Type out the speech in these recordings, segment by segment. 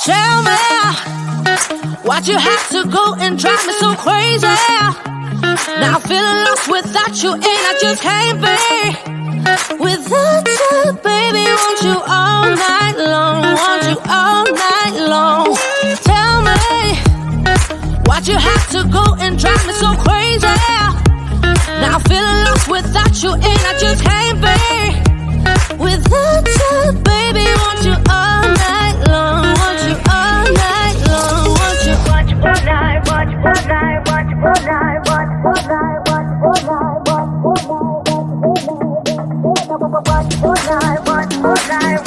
Tell me, why'd you have to go and drive me so crazy? Now I'm feeling lost without you, and I just can't be without you, baby. Want you all night long, want you all night long. Tell me, why'd you have to go and drive me so crazy? Now I'm feeling lost without you, and I just can't be without you, baby. Want you all night long, want you all night long, want you all night, watch all night, watch all night, watch all night, watch all night, watch all night,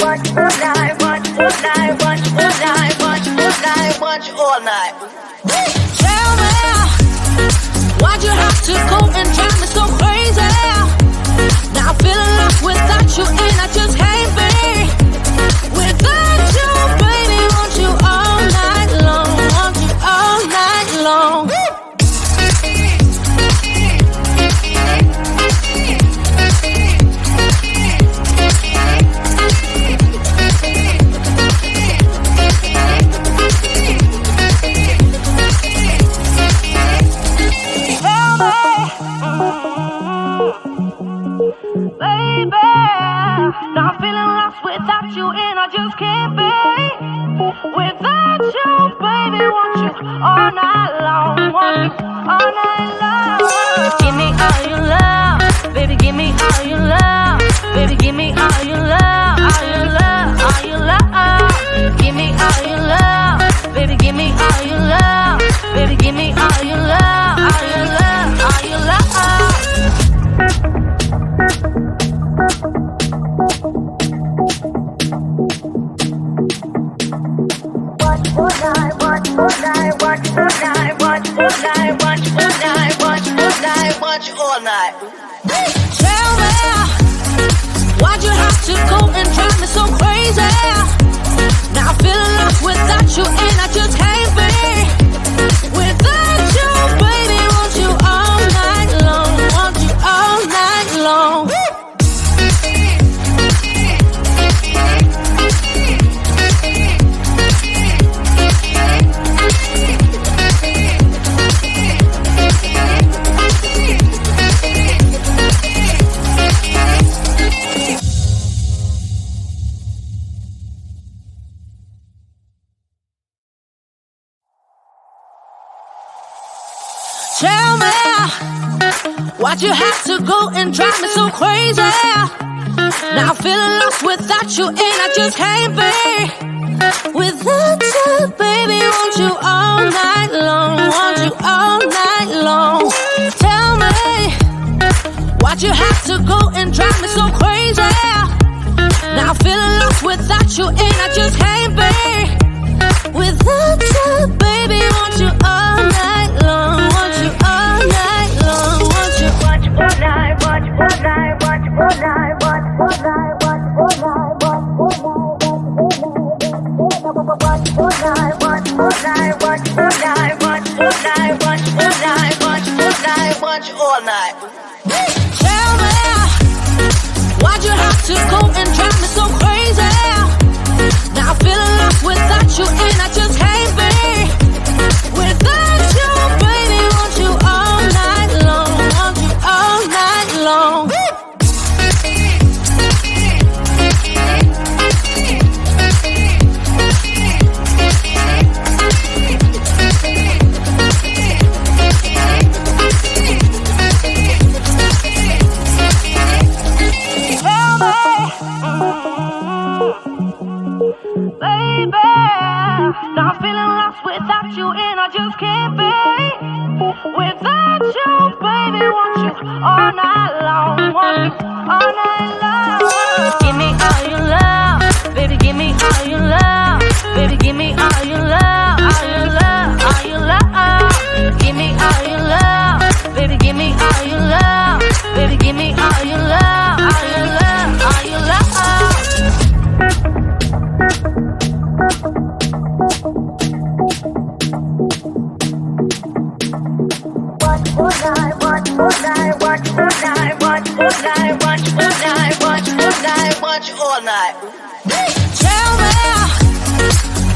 watch all night, watch all night, watch all night, watch all night, watch all night, watch all night. Tell me, why'd you have to go and drive me so crazy? Now I'm feeling lost without you, and I just can't be without you, baby. Want you all night long, want you all night long. Baby, now I'm feeling lost without you, and I just can't be without you, baby. Want you all night long, want you all night long. Give me all your love, baby. Give me all your love, baby. Give me all your love, all your love, all your love. Give me all your love, baby. Give me all your love, baby. Give me all your love, all your love, all your love. Watch all night. Tell me, why'd you have to go and drive me so crazy? Now I'm feeling lost without you, and I just can't be without you, baby. Want you all night long, want you all night long. Tell me, why'd you have to go and drive me so crazy? Now I'm feeling lost without you, and I just can't be without you, baby. Want you all night long, want you all night long. Tell me, why'd you have to go and drive me so crazy? Now I'm feeling lost without you, and I just can't be without you, baby. Want you all night long, want you all night long, want you watch all night, watch all night, watch all night, watch all night, watch all night, watch all night, watch all night, watch all night, watch all night, watch all night, watch all night, watch all night. Tell me, why'd you have to go and drive me so crazy? Now I'm feeling lost without you, and I just can't be without you, baby. Want you all night long, want you all night long. Baby, now I'm feeling lost without you, and I just can't be without you, baby. Want you all night long, want you all night long. Give me all your love, baby. Give me all your love, baby. Give me all your love, all your love, all your love. Give me all your love, baby. Give me all your love, baby. Give me all your love, all your love, all your love. Watch all night. Tell me,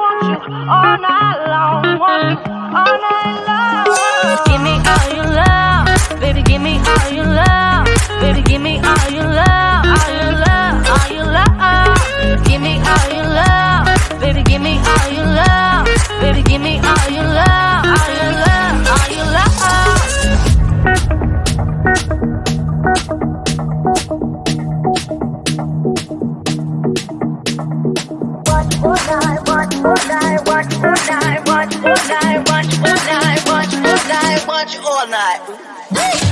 want you all night long, want you all night long. Give me all your love, baby, give me all your love, baby, give me all your love, all your love, all your love. Give me all your love, baby, give me all your love, baby, give me all your love, all your love, all your love. Watch all night.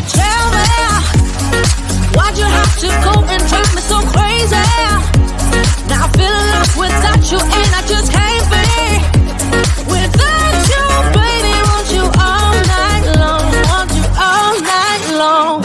Tell me, why'd you have to go and drive me so crazy? Now I'm feeling lost without you, and I just can't be without you, baby. Want you all night long, want you all night long.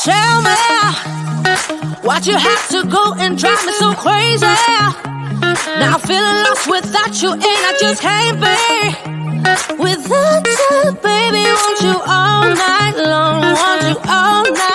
Tell me, why'd you have to go and drive me so crazy? Now I'm feeling lost without you, and I just can't be without you, baby. Want you all night long, want you all night